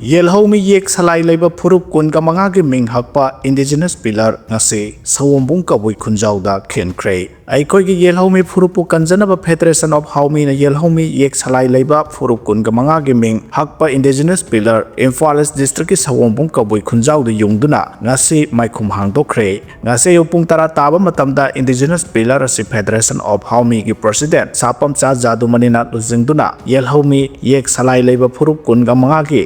Yelhou mi yek salai leba furup kun ka manga ki ming hakpa indigenous pillar ngase sawombung ka bui khunjau da khenkre ai koi ki Yelhou mi furup kanjana ba federation of haumi na Yelhou mi yek salai leba furup kun ka manga ki ming hakpa indigenous pillar Imphal district ki sawombung ka bui khunjau da yungduna ngase maikhum hangdokre ngase upung tara taba matamda indigenous pillar asi federation of haumi ki president sapam cha jadu manina lujingduna Yelhou mi yek salai leba furup kun ka manga ki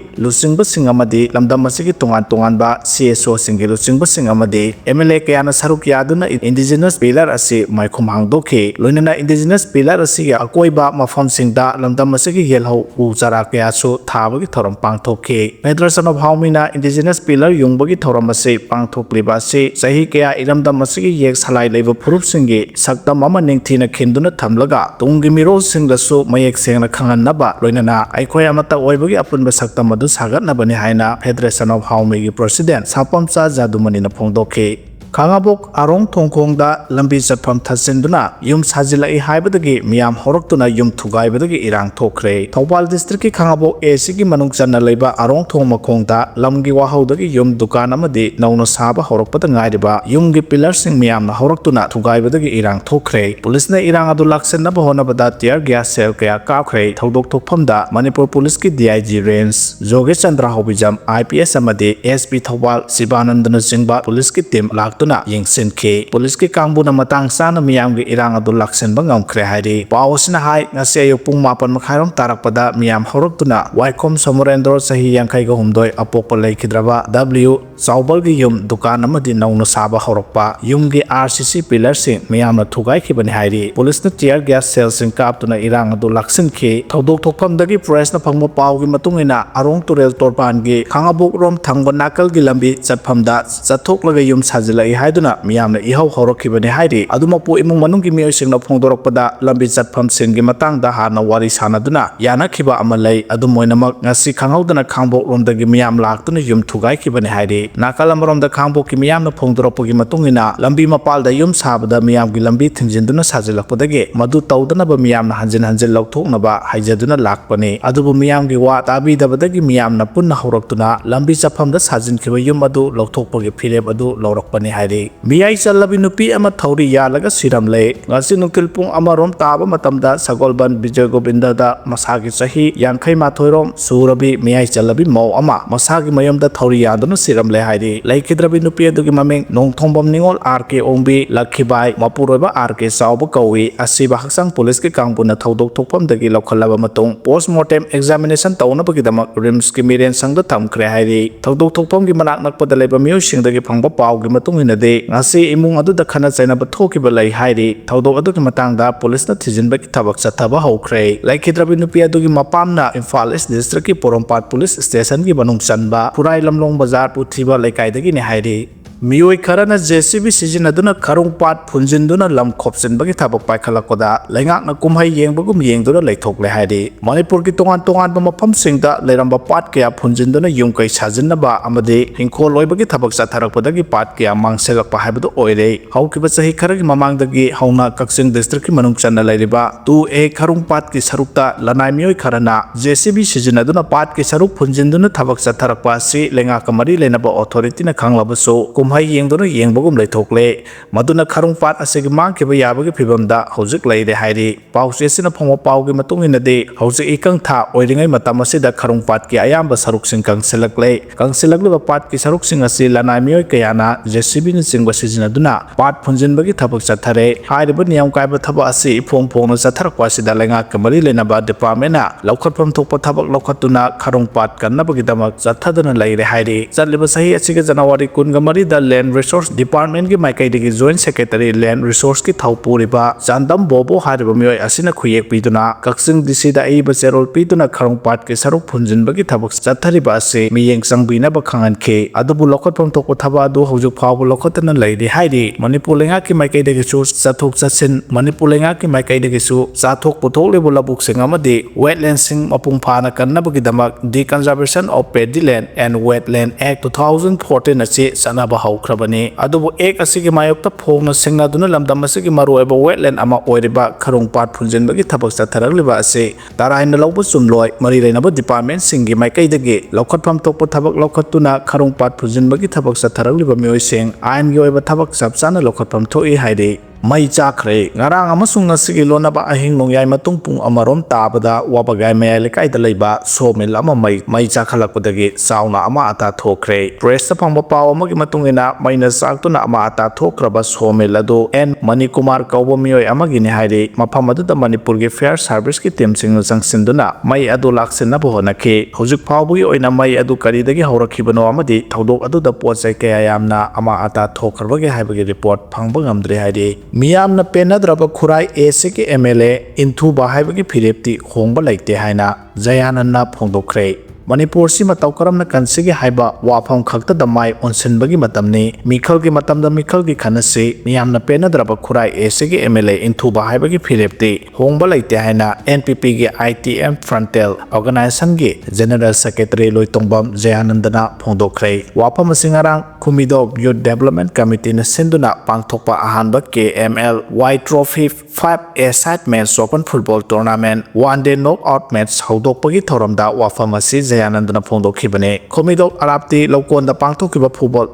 Singba Singamadi, Lamda Masiki Tungan ba, CSO Singilu Singba Singamadi, MLA Kayana Saruk Yaduna, Indigenous Pillar Asi, Maikum Hangdoke, Lunina Indigenous Pillar Asi, Akoiba, Mafon Singda, Lamda Masiki Yelhou, Uzara Kayasu, Tabagi Toram Pangtoke, Federation of Haumina, Indigenous Pillar, Yungbagi Toramase, Pangtok Libasi, Sahi Kaya, Ilamda Masiki Yek Salai Level Purup Singi, Sakta Mama Ningtina Kinduna Tamlaga, Tungimiro Singlasu, Mayek Singna Kanganaba, Lunina, Aikoyamata Oibagi upon the Sakta Madus Hagat na bani haina Federation of Haumi ki President Sapamcha Jadumani na phongdoke Khangabok arong thongkhongda lambi chatpham thasinduna yum sajilai haibadagi miyam horoktuna yum thugaibadagi irang thokre Thopal district ki Khangabok AC ki manung channa leiba arong thongmakhongda lamgi wahaudagi yum dukan amadi nauna saba horokpata ngairiba yumgi pillar sing miyam na horoktuna thugaibadagi irang thokre police na irang adu laksenna bahonabada tear gas cell kaya kakhre thodok thokphamda Manipur police ki DIG range Joge Chandra Hobijam IPS amadi SP Thopal Sibanandana Singba police ki team tuna yingsin ke police ki kangbu na matang sana miyam gi irang adu laksen ba ngamkhre hairi pawsina hai ngase ayuk pung 8 makhairom tarakpada miyam horok tuna waikom somorendro sahi yangkai ga humdoi apokpa leikidraba W Saubal gi yum dukan amadi nauna saba horokpa yum gi RCC pillar sing miyam na thugai ki bani hairi police na tear gas cell sing kap tuna irang adu laksen ke thodok thokpham dagi press na phangma paw gi matungina arong turel torpan gi khangabok rom thangba nakal gi lambi chatpham da chathok laga yum sajila haiduna miyamna ihau horokibani hairi adumapu imung manunggi miyosingna phongdorokpada lambi chatpham singgi matangda hana wari sanaduna yana khiba amalai adumoinamak ngasi khanghaudana khangbok romdagi miyam laktuna yum thugai khibani hairi nakalamromda khangbok ki miyamna phongdoropagi matungina lambi mapalda yum sabada miyamgi lambi thingjinduna sajilakpadagi madu tawdana ba miyamna hanjin hanjin lokthoknaba haijaduna lakpani adubu miyamgi wa tabidabadagi miyamna punna horoktuna lambi chaphamda sajin khiba yum adu lokthokpagi phireb adu lorokpani Miyai Chalabi Nupi ama Thauri Yalaga Siramle, Ngasi Nukil Pung Amarom Taba Matamda, Sagolban Vijay Govinda da Masagi Sahi, Yangkhre Mathoirom, Surabi, Miyai Chalabi Mo Ama, Masagi Mayam da Thauri Yadana Siramle Haidi, Laikidrabi Nupi Dugi Maming, Nong Thombam Ningol, RK Ombi, Lakibai, Mapuroba, RK Sauba Kawi, Asiba Haksang Police Ki Kangpuna Thodok Thokpam Dagi Lokalaba Matung, Postmortem Examination Tauna Bagidama, Rims Kimiren Sang the Tamkhre Haidi, Thodok Thokpam Gimanak Nakpadaleba Musing Dagi Pangba Pau Gimatung in a day, ngasi imung adu da khana chaina ba thoki ba lai hairi thodok adu ki matang da police na thijin ba ki thabak chathaba hokre laikhidrabi nupi adu gi mapam na Imphal district ki porompat police station gi banung chanba purai lamlong bazar puthiba laikai dagi ni hairi Miyoi Karana JCB Sijinaduna Karungpat Punjinduna Lam Kopsin Bagi Tabak Paikalakoda, Langak na Kumhai Yang Bagum Yang Duna Laitok Lehadi, Manipur ki Tongan Bamapam Singda, Leramba Pat Kaya Punjinduna Yungkhre Sajinaba Amade, Hinko Loi Bagi Tabak Satarakpadagi Pat Kaya Mang Selak Pahabado Oire, Haukiba Sahi Karagi Mamang Dagi, Hauna Kaksing District Manung Chana Lariba, 2A Karungpat ki Sarukta, Lanai Miyoi Karana, JCB Sijinaduna Pat ki Saruk Punjinduna Tabak Satarakpasi, Lengakamari Lenaba Authority na Kanglabaso, Kumhai Yengduna Yengbagum Laitokle, Maduna Karungpat Asegimang Kibayabagi Pibamda, Hosik Lay de Hairi, Pausis in a Pomo Paugi Matung in a day, Hosik Ikang Ta, Oiding Matamasi da Karungpat Ki Ayamba Saruksin Kang Selakle, Kang Selakle Pat Ki Saruksin Asila Namio Kayana, Jesibin Singwa Sizinaduna, Pat Punjin Bagi Tabak Satare, Hidebun Yam Kaiba Tabasi, Pong Pong Satarakwasi da Lenga Kamari Lenaba Departmena, Lokat from Topa Tabak Lokatuna, Karungpat Kanabagidama, Zatadana Lay de Hairi, Zalibasahi Asiganawari Kungamari da Land Resource Department ki Maikai digi Joint Secretary Land Resource ki Thaupuriba Jandam Bobo hariba miyoi asina khuyek piduna Kaksing DC da iba serol piduna Karungpat ki saruk phunjin bagi thabak chathariba ase miyeng sangbina ba khangan ke adubu lokot pam tokko thaba adu hojuk phawbu lokotana leide haidi Manipur lenga ki Maikai digi su chathok chatsin Manipur lenga ki Maikai digi su chathok puthok lebu labuk sing amadi wetland sing mapung phana kanna bagi damak The Conservation of Paddy Land and Wetland Act 2014 ase sanaba ꯍꯧꯈ꯭ꯔꯕꯅꯤ ꯑꯗꯨꯕꯨ ꯑꯦꯛ ꯑꯁꯤꯒꯤ ꯃꯥꯌꯣꯛꯇ ꯐꯣꯡꯅ ꯁꯤꯡꯅꯗꯨꯅ ꯂꯝꯗꯝ ꯑꯁꯤꯒꯤ ꯃꯔꯨꯑꯣꯏꯕ ꯋꯦꯠꯂꯦꯟ ꯑꯃ ꯑꯣꯏꯔꯤꯕ ꯈꯔꯣꯡꯄꯥꯠ ꯐꯨꯟꯖꯤꯟꯕꯒꯤ ꯊꯕꯛ ꯆꯠꯊꯔꯛꯂꯤꯕ ꯑꯁꯤ ꯇꯔꯥꯏꯅ ꯂꯧꯕ ꯆꯨꯝꯂꯣꯏ ꯃꯔꯤ ꯂꯩꯅꯕ ꯗꯤꯄꯥꯔꯠꯃꯦꯟꯠꯁꯤꯡꯒꯤ ꯃꯥꯏꯀꯩꯗꯒꯤ ꯂꯧꯈꯠꯐꯝ ꯊꯣꯛꯄ ꯊꯕꯛ ꯂꯧꯈꯠꯇꯨꯅ ꯈꯔꯣꯡꯄꯥꯠ ꯐꯨꯟꯖꯤꯟꯕꯒꯤ ꯊꯕꯛ ꯆꯠꯊꯔꯛꯂꯤꯕ ꯃꯤꯑꯣꯏꯁꯤꯡ ꯑꯥꯏꯟꯒꯤ ꯑꯣꯏꯕ ꯊꯕꯛ ꯆꯞ ꯆꯥꯅ ꯂꯧꯈꯠꯐꯝ ꯊꯣꯛꯏ ꯍꯥꯏꯔꯤ ꯃꯩ ꯆꯥꯈ꯭ꯔꯦ ꯉꯔꯥꯡ ꯑꯃꯁꯨꯡ ꯉꯁꯤꯒꯤ ꯂꯣꯟꯅꯕ ꯑꯍꯤꯡ ꯅꯣꯡꯌꯥꯏ ꯃꯇꯨꯡ ꯄꯨꯡ ꯑꯃꯔꯣꯝ ꯇꯥꯕꯗ ꯋꯥꯕꯒꯥꯏ ꯃꯌꯥꯏ ꯂꯩꯀꯥꯏꯗ ꯂꯩꯕ ꯁꯣꯃꯤꯜ ꯑꯃ ꯃꯩ ꯆꯥꯈꯠꯂꯛꯄꯗꯒꯤ ꯆꯥꯎꯅ ꯑꯃ ꯑꯇꯥ ꯊꯣꯛꯈ꯭ꯔꯦ ꯄ꯭ꯔꯦꯁꯇ ꯐꯪꯕ ꯄꯥꯎ ꯑꯃꯒꯤ ꯃꯇꯨꯡꯏꯟꯅ ꯃꯩꯅ ꯆꯥꯛꯇꯨꯅ ꯑꯃ ꯑꯇꯥ ꯊꯣꯛꯈ꯭ꯔꯕ ꯁꯣꯃꯤꯜ ꯑꯗꯨ ꯑꯦꯟ ꯃꯅꯤꯀꯨꯃꯥꯔ ꯀꯧꯕ ꯃꯤꯑꯣꯏ ꯑꯃꯒꯤꯅꯤ ꯍꯥꯏꯔꯤ ꯃꯐꯝ ꯑꯗꯨꯗ ꯃꯅꯤꯄꯨꯔꯒꯤ ꯐꯥꯌꯔ ꯁꯥꯔꯚꯤꯁꯀꯤ ꯇꯤꯝꯁꯤꯡꯅ ꯆꯪꯁꯤꯟꯗꯨꯅ ꯃꯩ ꯑꯗꯨ ꯂꯥꯛꯁꯤꯟꯅꯕ ꯍꯣꯠꯅꯈꯤ ꯍꯧꯖꯤꯛ ꯐꯥꯎꯕꯒꯤ ꯑꯣꯏꯅ ꯃꯩ ꯑꯗꯨ ꯀꯔꯤꯗꯒꯤ ꯍꯧꯔꯛꯈꯤꯕꯅꯣ ꯑꯃꯗꯤ ꯊꯧꯗꯣꯛ ꯑꯗꯨꯗ ꯄꯣꯠꯆꯩ ꯀꯌꯥ ꯌꯥꯝꯅ ꯑꯃ ꯑꯇꯥ ꯊꯣꯛꯈ꯭ꯔꯕꯒꯦ ꯍꯥꯏꯕꯒꯤ ꯔꯤꯄꯣꯔꯠ ꯐꯪꯕ ꯉꯝꯗ꯭ꯔꯤ ꯍꯥꯏꯔꯤ ꯃꯤꯌꯥꯝꯅ ꯄꯦꯟꯅꯗ꯭ꯔꯕ ꯈꯨꯔꯥꯏ ꯑꯦꯁꯤꯒꯤ MLA ꯏꯟꯊꯨꯕ ꯍꯥꯏꯕꯒꯤ ꯐꯤꯔꯦꯞꯇꯤ ꯍꯣꯡꯕ ꯂꯩꯇꯦ ꯍꯥꯏꯅ ꯖꯌꯥꯅꯟꯗꯅ ꯐꯣꯡꯗꯣꯛꯈ꯭ꯔꯦ ꯃꯅꯤꯄꯨꯔꯁꯤ ꯃꯇꯧ ꯀꯔꯝꯅ ꯀꯟꯁꯤꯒꯦ ꯍꯥꯏꯕ ꯋꯥꯐꯝ ꯈꯛꯇꯗ ꯃꯥꯏ ꯑꯣꯟꯁꯤꯟꯕꯒꯤ ꯃꯇꯝꯅꯤ ꯃꯤꯈꯜꯒꯤ ꯃꯇꯝꯗ ꯃꯤꯈꯜꯒꯤ ꯈꯟꯅꯁꯤ ꯃꯤꯌꯥꯝꯅ ꯄꯦꯟꯅꯗ꯭ꯔꯕ ꯈꯨꯔꯥꯏ ꯑꯦꯁꯤꯒꯤ MLA ꯏꯟꯊꯨꯕ ꯍꯥꯏꯕꯒꯤ ꯐꯤꯔꯦꯞꯇꯤ ꯍꯣꯡꯕ ꯂꯩꯇꯦ ꯍꯥꯏꯅ NPPꯒꯤ ITM ꯐ꯭ꯔꯟꯇꯦꯜ ꯑꯣꯔꯒꯅꯥꯏꯖꯦꯁꯟꯒꯤ ꯖꯦꯅꯔꯦꯜ ꯁꯦꯀ꯭ꯔꯦꯇꯔꯤ ꯂꯣꯏꯇꯣꯡꯕꯝ ꯖꯌꯥꯅꯟꯗꯅ ꯐꯣꯡꯗꯣꯛꯈ꯭ꯔꯦ ꯋꯥꯐꯝ ꯑꯁꯤ ꯉꯔꯥꯡ ꯈꯨꯃꯤꯗꯣꯞ ꯌꯨꯠ ꯗꯦꯚꯂꯞꯃꯦꯟꯠ ꯀꯃꯤꯇꯤꯅ ꯁꯤꯟꯗꯨꯅ ꯄꯥꯡꯊꯣꯛꯄ ꯑꯍꯥꯟꯕ KML Y Trophy 5A Side Match Open Football Tournament One Day Knockout Match ꯍꯧꯗꯣꯛꯄꯒꯤ ꯊꯧꯔꯝꯗ ꯋꯥꯐꯝ ꯑꯁꯤ ꯖꯌꯥꯅꯟꯗꯅ ꯐꯣꯡꯗꯣꯛꯈꯤꯕꯅꯤ ꯈꯨꯃꯤꯗꯣꯞ ꯑꯔꯥꯞꯇꯤ ꯂꯧꯀꯣꯟꯗ ꯄꯥꯡꯊꯣꯛꯈꯤꯕ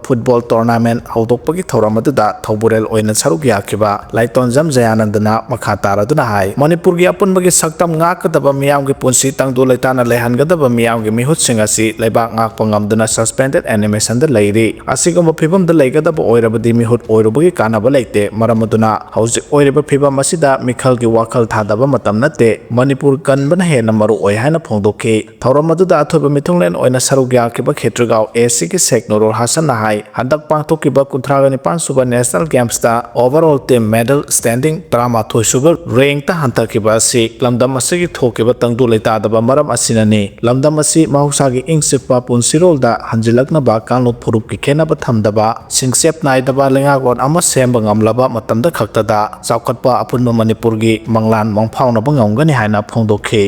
ꯐꯨꯠꯕꯣꯜ ꯇꯣꯔꯅꯥꯃꯦꯟꯠ ꯍꯧꯗꯣꯛꯄꯒꯤ ꯊꯧꯔꯝ ꯑꯗꯨꯗ ꯊꯧꯕꯨꯔꯦꯜ ꯑꯣꯏꯅ ꯁꯔꯨꯛ ꯌꯥꯈꯤꯕ ꯂꯥꯏꯇꯣꯟꯖꯝ ꯖꯌꯥꯅꯟꯗꯅ ꯃꯈꯥ ꯇꯥꯔꯗꯨꯅ ꯍꯥꯏ ꯃꯅꯤꯄꯨꯔꯒꯤ ꯑꯄꯨꯟꯕꯒꯤ ꯁꯛꯇꯝ ꯉꯥꯛꯀꯗꯕ ꯃꯤꯌꯥꯝꯒꯤ ꯄꯨꯟꯁꯤ ꯇꯪꯗꯨ ꯂꯩꯇꯥꯅ ꯂꯩꯍꯟꯒꯗꯕ ꯃꯤꯌꯥꯝꯒꯤ ꯃꯤꯍꯨꯠꯁꯤꯡ ꯑꯁꯤ ꯂꯩꯕꯥꯛ ꯉꯥꯛꯄ ꯉꯝꯗꯨꯅ ꯁꯁꯄꯦꯟꯗꯦꯗ ꯑꯦꯅꯤꯃꯦꯁꯟꯗ ꯂꯩꯔꯤ ꯑꯁꯤꯒꯨꯝꯕ ꯐꯤꯚꯝꯗ ꯂꯩꯒꯗꯕ ꯑꯣꯏꯔꯕꯗꯤ ꯃꯤꯍꯨꯠ ꯑꯣꯏꯔꯨꯕꯒꯤ ꯀꯥꯟꯅꯕ ꯂꯩꯇꯦ ꯃꯔꯝ ꯑꯗꯨꯅ ꯍꯧꯖꯤꯛ ꯑꯣꯏꯔꯤꯕ ꯐꯤꯚꯝ ꯑꯁꯤꯗ ꯃꯤꯈꯜꯒꯤ ꯋꯥꯈꯜ ꯊꯥꯗꯕ ꯃꯇꯝ ꯅꯠꯇꯦ ꯃꯅꯤꯄꯨꯔ ꯀꯟꯕꯅ ꯍꯦꯟꯅ ꯃꯔꯨ ꯑꯣꯏ ꯍꯥꯏꯅ ꯐꯣꯡꯗꯣꯛꯈꯤ ꯊꯧꯔꯝ ꯑꯗꯨꯗ ꯑꯊꯣꯏꯕ ꯃꯤꯊꯨꯡꯂꯦꯟ ꯑꯣꯏꯅ ꯁꯔꯨꯛ ꯌꯥꯈꯤꯕ ꯈꯦꯇ꯭ꯔꯤꯒꯥꯎ ACꯒꯤ ꯁꯦꯛ ꯅꯨꯔꯨꯜ ꯍꯥꯁꯟꯅ ꯍꯥꯏ ꯍꯟꯗꯛ ꯄꯥꯡꯊꯣꯛꯈꯤꯕ 39 ꯁꯨꯕ ꯅꯦꯁꯅꯦꯜ ꯒꯦꯝꯁꯇ ꯑꯣꯚꯔꯑꯣꯜ ꯇꯤꯝ ꯃꯦꯗꯜ ꯁ꯭ꯇꯦꯟꯗꯤꯡ 13 ꯁꯨꯕ ꯔꯦꯡꯛꯇ ꯍꯟꯊꯈꯤꯕ ꯑꯁꯤ ꯂꯝꯗꯝ ꯑꯁꯤꯒꯤ ꯊꯣꯛꯈꯤꯕ ꯇꯪꯗꯨ ꯂꯩꯇꯥꯗꯕ ꯃꯔꯝ ꯑꯁꯤꯅꯅꯤ ꯂꯝꯗꯝ ꯑꯁꯤ ꯃꯍꯧꯁꯥꯒꯤ ꯏꯪ ꯆꯤꯛꯄ ꯄꯨꯟꯁꯤꯔꯣꯜꯗ ꯍꯟꯖꯤꯜꯂꯛꯅꯕ ꯀꯥꯡꯂꯨꯞ ꯐꯨꯔꯨꯞꯀꯤ ꯈꯦꯟꯅꯕ ꯊꯝꯗꯕ ꯁꯤꯡꯆꯦꯞ ꯅꯥꯏꯗꯕ ꯂꯩꯉꯥꯛꯂꯣꯟ ꯑꯃ ꯁꯦꯝꯕ ꯉꯝꯂꯕ ꯃꯇꯝꯗ ꯈꯛꯇꯗ ꯆꯥꯎꯈꯠꯄ ꯑꯄꯨꯟꯕ ꯃꯅꯤꯄꯨꯔꯒꯤ ꯃꯪꯂꯥꯟ ꯃꯪꯐꯥꯎꯅꯕ ꯉꯝꯒꯅꯤ ꯍꯥꯏꯅ ꯐꯣꯡꯗꯣꯛꯈꯤ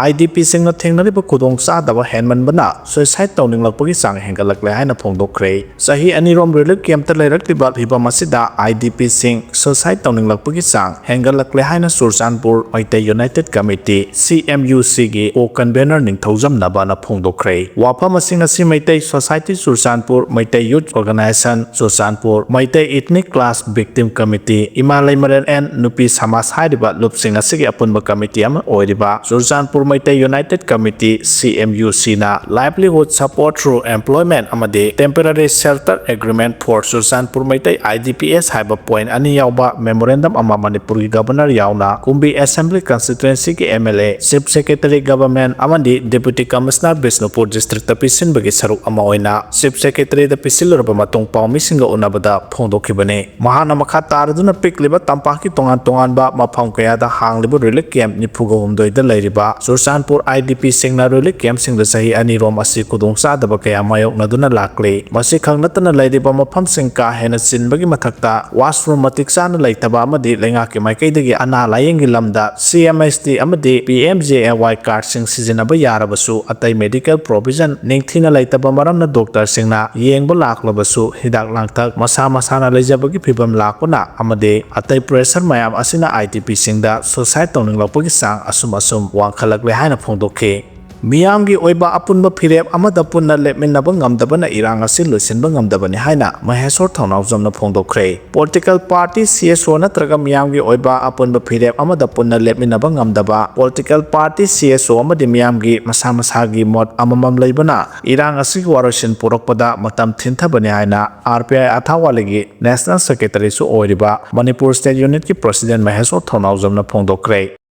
IDPꯁꯤꯡꯅ ꯊꯦꯡꯅꯔꯤꯕ ꯈꯨꯗꯣꯡꯆꯥꯗꯕ ꯍꯦꯟꯃꯟꯕꯅ ꯁꯨꯏꯁꯥꯏꯗ ꯇꯧꯅꯤꯡꯂꯛꯄꯒꯤ ꯆꯥꯡ ꯍꯦꯟꯒꯠꯂꯛꯂꯦ ꯍꯥꯏꯅ ꯐꯣꯡꯗꯣꯛꯈ꯭ꯔꯦ ꯆꯍꯤ ꯑꯅꯤꯔꯣꯝ ꯔꯤꯂꯤꯐ ꯀꯦꯝꯞꯇ ꯂꯩꯔꯛꯂꯤꯕ ꯐꯤꯚꯝ ꯑꯁꯤꯗ IDPꯁꯤꯡ ꯁꯨꯏꯁꯥꯏꯗ ꯇꯧꯅꯤꯡꯂꯛꯄꯒꯤ ꯆꯥꯡ ꯍꯦꯟꯒꯠꯂꯛꯂꯦ ꯍꯥꯏꯅ ꯆꯨꯔꯆꯥꯟꯄꯨꯔ ꯃꯩꯇꯩ ꯌꯨꯅꯥꯏꯇꯦꯗ ꯀꯝꯃꯤꯇꯤ CMUCꯒꯤ ꯀꯣ-ꯀꯟꯚꯦꯅꯔ ꯅꯤꯡꯊꯧꯖꯝ ꯐꯣꯡꯗꯣꯛꯈ꯭ꯔꯦ ꯋꯥꯐꯝ ꯑꯁꯤ ꯉꯁꯤ Meitei society Churachandpur Meitei youth organisation Churachandpur Meitei ethnic class victim committee Ima Leimarel N ꯅꯨꯄꯤ ꯁꯃꯥꯖ ꯍꯥꯏꯔꯤꯕ ꯂꯨꯞꯁꯤꯡ ꯑꯁꯤꯒꯤ ꯑꯄꯨꯟꯕ ꯀꯝꯃꯤꯇꯤ ꯑꯃ ꯑꯣꯏꯔꯤꯕ ꯆꯨꯔꯆꯥꯟꯄꯨꯔ ꯃꯩꯇꯩ ꯌꯨꯅꯥꯏꯇꯦꯗ ꯀꯝꯃꯤꯇꯤ CMUCꯅ ꯂꯥꯏꯚꯂꯤꯍꯨꯗ ꯁꯄꯣꯔꯠ ꯊ꯭ꯔꯨ ꯑꯦꯝꯄ꯭ꯂꯣꯏꯃꯦꯟꯠ ꯑꯃꯗꯤ temporary shelter agreement for Churachandpur Meitei IDPS ꯍꯥꯏꯕ ꯄꯣꯏꯟꯠ 2 ꯌꯥꯎꯕ ꯃꯦꯃꯣꯔꯦꯟꯗꯝ ꯑꯃ ꯃꯅꯤꯄꯨꯔꯒꯤ ꯒꯚꯔꯅꯔ ꯌꯥꯎꯅ ꯀꯨꯝꯕꯤ ꯑꯦꯁꯦꯝꯕ꯭ꯂꯤ ꯀꯟꯁꯇꯤꯇꯨꯑꯦꯟꯁꯤꯒꯤ MLA ꯆꯤꯐ ꯁꯦꯀ꯭ꯔꯦꯇꯔꯤ ꯒꯚꯔꯟꯃꯦꯟꯠ ꯑꯃꯗꯤ ꯗꯦꯄꯨꯇꯤ ꯀꯃꯤꯁꯅꯔ ꯕꯤꯁꯅꯨꯄꯨꯔ ꯗꯤꯁꯇ꯭ꯔꯤꯛꯇ ꯄꯤꯁꯤꯟꯕꯒꯤ ꯁꯔꯨꯛ ꯑꯃ ꯑꯣꯏꯅ ꯆꯤꯐ ꯁꯦꯀ꯭ꯔꯦꯇꯔꯤꯗ ꯄꯤꯁꯤꯜꯂꯨꯔꯕ ꯃꯇꯨꯡ ꯄꯥꯎꯃꯤꯁꯤꯡꯒ ꯎꯅꯕꯗ ꯐꯣꯡꯗꯣꯛꯈꯤꯕꯅꯤ ꯃꯍꯥꯛꯅ ꯃꯈꯥ ꯇꯥꯔꯗꯨꯅ ꯄꯤꯛꯂꯤꯕ ꯇꯝꯄꯥꯛꯀꯤ ꯇꯣꯉꯥꯟ ꯇꯣꯉꯥꯟꯕ ꯃꯐꯝ ꯀꯌꯥꯗ ꯍꯥꯡꯂꯤꯕ ꯔꯤꯂꯤꯐ ꯀꯦꯝꯞ 64ꯗ ꯂꯩꯔꯤꯕ ꯆꯨꯔꯆꯥꯟꯄꯨꯔ IDPꯁꯤꯡꯅ ꯔꯤꯂꯤꯐ ꯀꯦꯝꯞꯁꯤꯡꯗ ꯆꯍꯤ ꯑꯅꯤꯔꯣꯝ ꯑꯁꯤ ꯈꯨꯗꯣꯡꯆꯥꯗꯕ ꯀꯌꯥ ꯃꯥꯌꯣꯛꯅꯗꯨꯅ ꯂꯥꯛꯂꯤ ꯃꯁꯤ ꯈꯛ ꯅꯠꯇꯅ ꯂꯩꯔꯤꯕ ꯃꯐꯝꯁꯤꯡ ꯀꯥ ꯍꯦꯟꯅ ꯆꯤꯟꯕꯒꯤ ꯃꯊꯛꯇ ꯋꯥꯁꯔꯨꯝ ꯃꯇꯤꯛ ꯆꯥꯅ ꯂꯩꯇꯕ ꯑꯃꯗꯤ ꯂꯩꯉꯥꯛꯀꯤ ꯃꯥꯏꯀꯩꯗꯒꯤ ꯑꯅꯥ ꯂꯥꯌꯦꯡꯒꯤ ꯂꯝꯗ CMHT ꯑꯃꯗꯤ PMJAY ꯀꯥꯔꯗꯁꯤꯡ ꯁꯤꯖꯤꯟꯅꯕ ꯌꯥꯔꯕꯁꯨ ꯑꯇꯩ ꯃꯦꯗꯤꯀꯦꯜ ꯄ꯭ꯔꯣꯚꯤꯖꯟ ꯅꯤꯡꯊꯤꯅ ꯂꯩꯇꯕ ꯃꯔꯝꯅ ꯗꯣꯛꯇꯔꯁꯤꯡꯅ ꯌꯦꯡꯕ ꯂꯥꯛꯂꯕꯁꯨ ꯍꯤꯗꯥꯛ ꯂꯥꯡꯊꯛ ꯃꯁꯥ ꯃꯁꯥꯅ ꯂꯩꯖꯕꯒꯤ ꯐꯤꯚꯝ ꯂꯥꯛꯄꯅ ꯑꯃꯗꯤ ꯑꯇꯩ ꯄ꯭ꯔꯦꯁꯔ ꯃꯌꯥꯝ ꯑꯁꯤꯅ IDPꯁꯤꯡꯗ ꯁꯨꯏꯁꯥꯏꯗ ꯇꯧꯅꯤꯡꯂꯛꯄꯒꯤ ꯆꯥꯡ ꯑꯁꯨꯝ ꯋꯥꯡꯈꯠꯂꯛꯂꯦ ꯍꯥꯏꯅ ꯐꯣꯡꯗꯣꯛꯈꯤ ꯃꯤꯌꯥꯝꯒꯤ ꯑꯣꯏꯕ ꯑꯄꯨꯟꯕ ꯐꯤꯔꯦꯞ ꯑꯃꯗ ꯄꯨꯟꯅ ꯂꯦꯞꯃꯤꯟꯅꯕ ꯉꯝꯗꯕꯅ ꯏꯔꯥꯡ ꯑꯁꯤ ꯂꯣꯏꯁꯤꯟꯕ ꯉꯝꯗꯕꯅꯤ ꯍꯥꯏꯅ ꯃꯍꯦꯁꯣꯔ ꯊꯧꯅꯥꯎꯖꯝꯅ ꯐꯣꯡꯗꯣꯛꯈ꯭ꯔꯦ ꯄꯣꯂꯤꯇꯤꯀꯦꯜ ꯄꯥꯔꯇꯤ CSO ꯅꯠꯇ꯭ꯔꯒ ꯃꯤꯌꯥꯝꯒꯤ ꯑꯣꯏꯕ ꯑꯄꯨꯟꯕ ꯐꯤꯔꯦꯞ ꯑꯃꯗ ꯄꯨꯟꯅ ꯂꯦꯞꯃꯤꯟꯅꯕ ꯉꯝꯗꯕ ꯄꯣꯂꯤꯇꯤꯀꯦꯜ ꯄꯥꯔꯇꯤ CSO ꯑꯃꯗꯤ ꯃꯤꯌꯥꯝꯒꯤ ꯃꯁꯥ ꯃꯁꯥꯒꯤ ꯃꯣꯠ ꯑꯃꯃꯝ ꯂꯩꯕꯅ ꯏꯔꯥꯡ ꯑꯁꯤꯒꯤ ꯋꯥꯔꯣꯏꯁꯤꯟ ꯄꯨꯔꯛꯄꯗ ꯃꯇꯝ ꯊꯤꯟꯊꯕꯅꯤ ꯍꯥꯏꯅ RPI ꯑꯊꯥꯋꯥꯂꯤꯒꯤ ꯅꯦꯁꯅꯦꯜ ꯁꯦꯀ꯭ꯔꯦꯇꯔꯤꯁꯨ ꯑꯣꯏꯔꯤꯕ ꯃꯅꯤꯄꯨꯔ ꯁ꯭ꯇꯦꯠ ꯌꯨꯅꯤꯠꯀꯤ ꯄ꯭ꯔꯁꯤꯗꯦꯟꯠ ꯃꯍꯦꯁꯣꯔ ꯊꯧꯅꯥꯎꯖꯝꯅ ꯐꯣꯡꯗꯣꯛꯈ꯭ꯔꯦ